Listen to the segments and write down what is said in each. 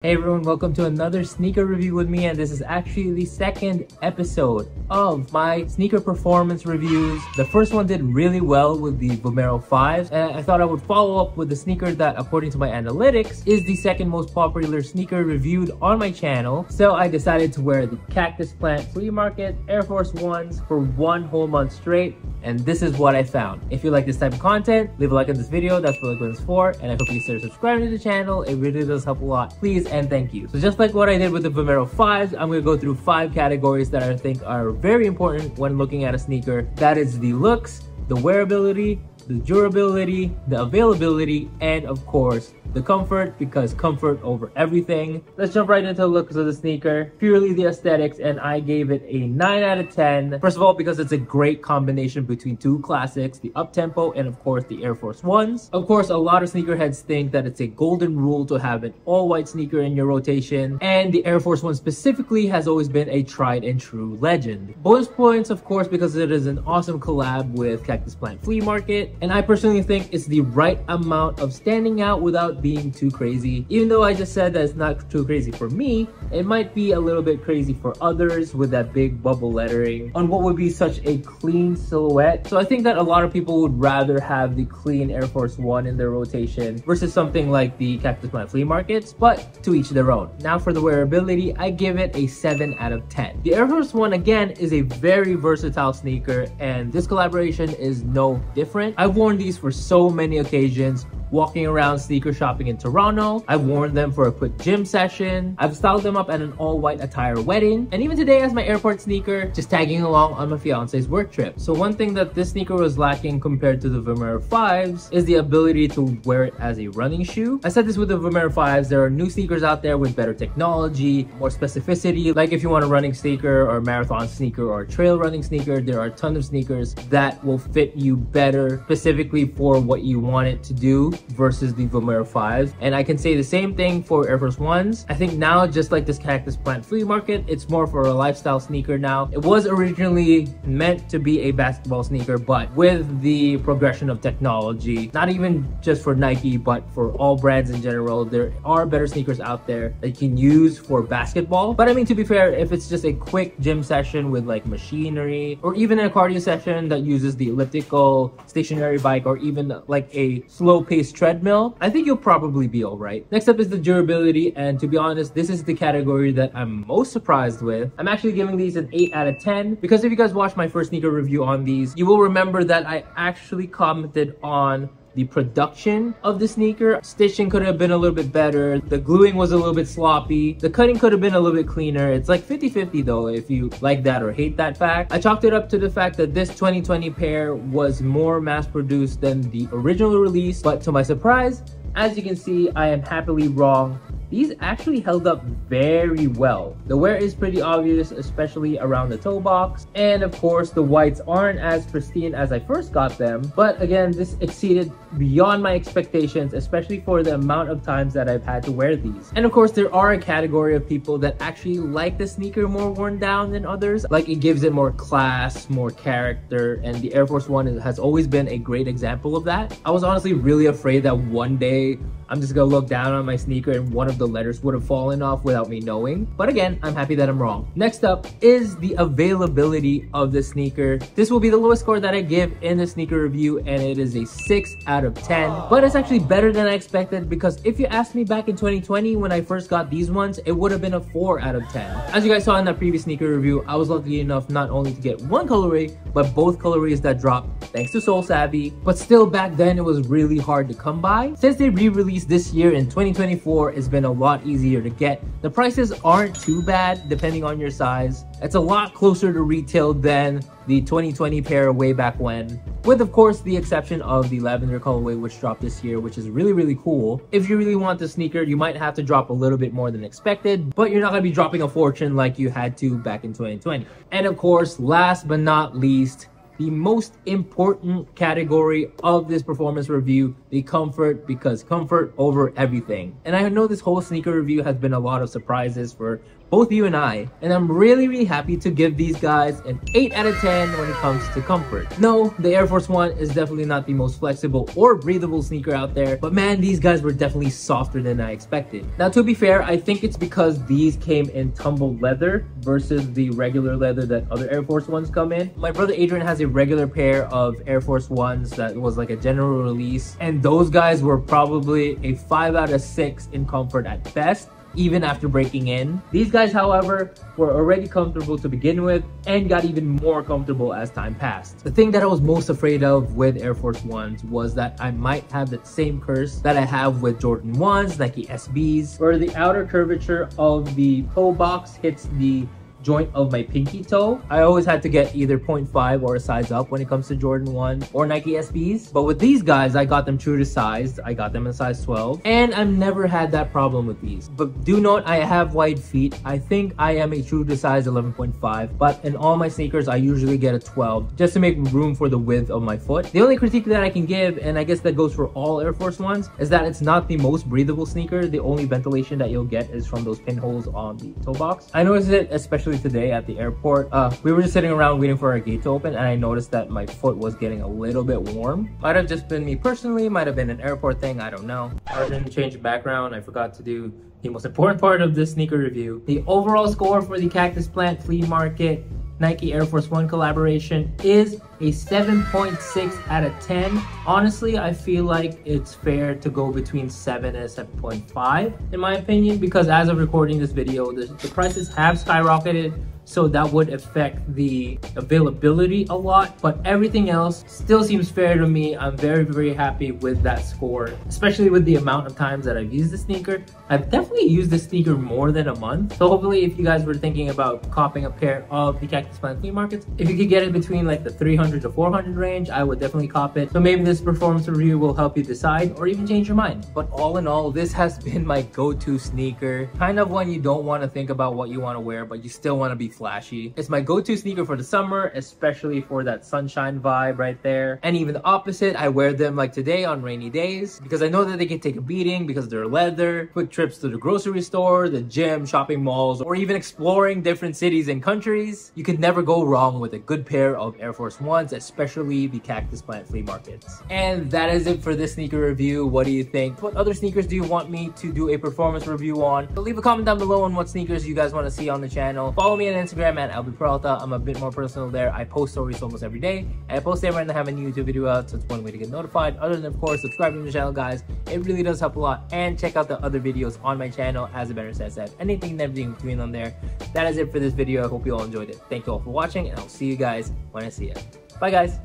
Hey everyone, welcome to another sneaker review with me, and this is actually the second episode of my sneaker performance reviews. The first one did really well with the Vomero 5s, and I thought I would follow up with the sneaker that, according to my analytics, is the second most popular sneaker reviewed on my channel. So I decided to wear the Cactus plant Flea Market Air Force 1s for one whole month straight, and this is what I found. If you like this type of content, leave a like on this video. That's what it's for, and I hope you consider subscribing to the channel. It really does help a lot. Please and thank you. So just like what I did with the Vomero 5s, I'm going to go through 5 categories that I think are very important when looking at a sneaker. That is the looks, the wearability, the durability, the availability, and of course, the comfort, because comfort over everything. Let's jump right into the looks of the sneaker. Purely the aesthetics, and I gave it a 9 out of 10. First of all, because it's a great combination between two classics, the up-tempo and of course the Air Force 1s. Of course, a lot of sneakerheads think that it's a golden rule to have an all-white sneaker in your rotation, and the Air Force 1 specifically has always been a tried and true legend. Bonus points, of course, because it is an awesome collab with Cactus Plant Flea Market, and I personally think it's the right amount of standing out without being too crazy. Even though I just said that it's not too crazy for me, it might be a little bit crazy for others with that big bubble lettering on what would be such a clean silhouette. So I think that a lot of people would rather have the clean Air Force 1 in their rotation versus something like the Cactus Plant Flea Markets, but to each their own. Now for the wearability, I give it a 7 out of 10. The Air Force 1 again is a very versatile sneaker, and this collaboration is no different. I've worn these for so many occasions. Walking around sneaker shopping in Toronto, I've worn them for a quick gym session, I've styled them up at an all-white attire wedding, and even today as my airport sneaker, just tagging along on my fiance's work trip. So one thing that this sneaker was lacking compared to the Vomero 5s is the ability to wear it as a running shoe. I said this with the Vomero 5s, there are new sneakers out there with better technology, more specificity, like if you want a running sneaker or a marathon sneaker or a trail running sneaker, there are a ton of sneakers that will fit you better specifically for what you want it to do versus the Vomero 5s. And I can say the same thing for Air Force 1s. I think now, just like this Cactus Plant Flea Market, it's more for a lifestyle sneaker now. It was originally meant to be a basketball sneaker, but with the progression of technology, not even just for Nike, but for all brands in general, there are better sneakers out there that you can use for basketball. But I mean, to be fair, if it's just a quick gym session with like machinery, or even a cardio session that uses the elliptical stationary bike, or even like a slow-paced treadmill, I think you'll probably be all right. Next up is the durability, and to be honest, this is the category that I'm most surprised with. I'm actually giving these an 8 out of 10 because if you guys watched my first sneaker review on these, you will remember that I actually commented on the production of the sneaker. Stitching could have been a little bit better, the gluing was a little bit sloppy, the cutting could have been a little bit cleaner. It's like 50-50 though, if you like that or hate that fact. I chalked it up to the fact that this 2020 pair was more mass produced than the original release, but to my surprise, as you can see, I am happily wrong. These actually held up very well. The wear is pretty obvious, especially around the toe box. And of course, the whites aren't as pristine as I first got them. But again, this exceeded beyond my expectations, especially for the amount of times that I've had to wear these. And of course, there are a category of people that actually like the sneaker more worn down than others. Like, it gives it more class, more character, and the Air Force 1 has always been a great example of that. I was honestly really afraid that one day I'm just gonna look down on my sneaker and one of the letters would have fallen off without me knowing. But again, I'm happy that I'm wrong. Next up is the availability of the sneaker. This will be the lowest score that I give in the sneaker review, and it is a 6 out of 10. But it's actually better than I expected, because if you asked me back in 2020 when I first got these ones, it would have been a 4 out of 10. As you guys saw in that previous sneaker review, I was lucky enough not only to get one colorway, but both colorways that dropped thanks to Soul Savvy. But still, back then it was really hard to come by. Since they re-released this year in 2024, it's been a lot easier to get. The prices aren't too bad depending on your size. It's a lot closer to retail than the 2020 pair way back when, with of course the exception of the lavender colorway which dropped this year, which is really cool. If you really want the sneaker, you might have to drop a little bit more than expected, but you're not going to be dropping a fortune like you had to back in 2020. And of course, last but not least, the most important category of this performance review, the comfort, because comfort over everything. And I know this whole sneaker review has been a lot of surprises for both you and I, and I'm really happy to give these guys an 8 out of 10 when it comes to comfort. No, the Air Force One is definitely not the most flexible or breathable sneaker out there, but man, these guys were definitely softer than I expected. Now, to be fair, I think it's because these came in tumbled leather versus the regular leather that other Air Force Ones come in. My brother Adrian has a regular pair of Air Force Ones that was like a general release, and those guys were probably a 5 out of 6 in comfort at best, even after breaking in. These guys, however, were already comfortable to begin with and got even more comfortable as time passed. The thing that I was most afraid of with Air Force Ones was that I might have that same curse that I have with Jordan 1s, Nike SBs, where the outer curvature of the toe box hits the joint of my pinky toe. I always had to get either 0.5 or a size up when it comes to Jordan 1 or Nike SBs. But with these guys, I got them true to size. I got them in size 12. And I've never had that problem with these. But do note, I have wide feet. I think I am a true to size 11.5. But in all my sneakers, I usually get a 12 just to make room for the width of my foot. The only critique that I can give, and I guess that goes for all Air Force Ones, is that it's not the most breathable sneaker. The only ventilation that you'll get is from those pinholes on the toe box. I noticed it especially today at the airport. We were just sitting around waiting for our gate to open, and I noticed that my foot was getting a little bit warm. Might have just been me personally, might have been an airport thing, I don't know. Other than change of background, I forgot to do the most important part of this sneaker review. The overall score for the Cactus Plant Flea Market Nike Air Force One collaboration is a 7.6 out of 10. Honestly, I feel like it's fair to go between 7 and 7.5 in my opinion, because as of recording this video, the prices have skyrocketed, so that would affect the availability a lot, but everything else still seems fair to me. I'm very happy with that score, especially with the amount of times that I've used the sneaker. I've definitely used this sneaker more than a month, so hopefully if you guys were thinking about copping a pair of the Cactus Plant Flea Markets, if you could get it between like the 300 to 400 range, I would definitely cop it. So maybe this performance review will help you decide or even change your mind. But all in all, this has been my go-to sneaker, kind of when you don't want to think about what you want to wear but you still want to be flashy. It's my go-to sneaker for the summer, especially for that sunshine vibe right there. And even the opposite, I wear them like today on rainy days because I know that they can take a beating because they're leather. Quick trips to the grocery store, the gym, shopping malls, or even exploring different cities and countries. You could never go wrong with a good pair of Air Force Ones, especially the Cactus Plant Flea Markets. And that is it for this sneaker review. What do you think? What other sneakers do you want me to do a performance review on? So leave a comment down below on what sneakers you guys want to see on the channel. Follow me on Instagram at @LBPeralta. I'm a bit more personal there. I post stories almost every day, and I post there when I have a new YouTube video out, so it's one way to get notified. Other than, of course, subscribing to the channel, guys. It really does help a lot. And check out the other videos on my channel, as the banner says, that anything and everything between on there. That is it for this video. I hope you all enjoyed it. Thank you all for watching, and I'll see you guys when I see you. Bye, guys.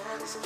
That's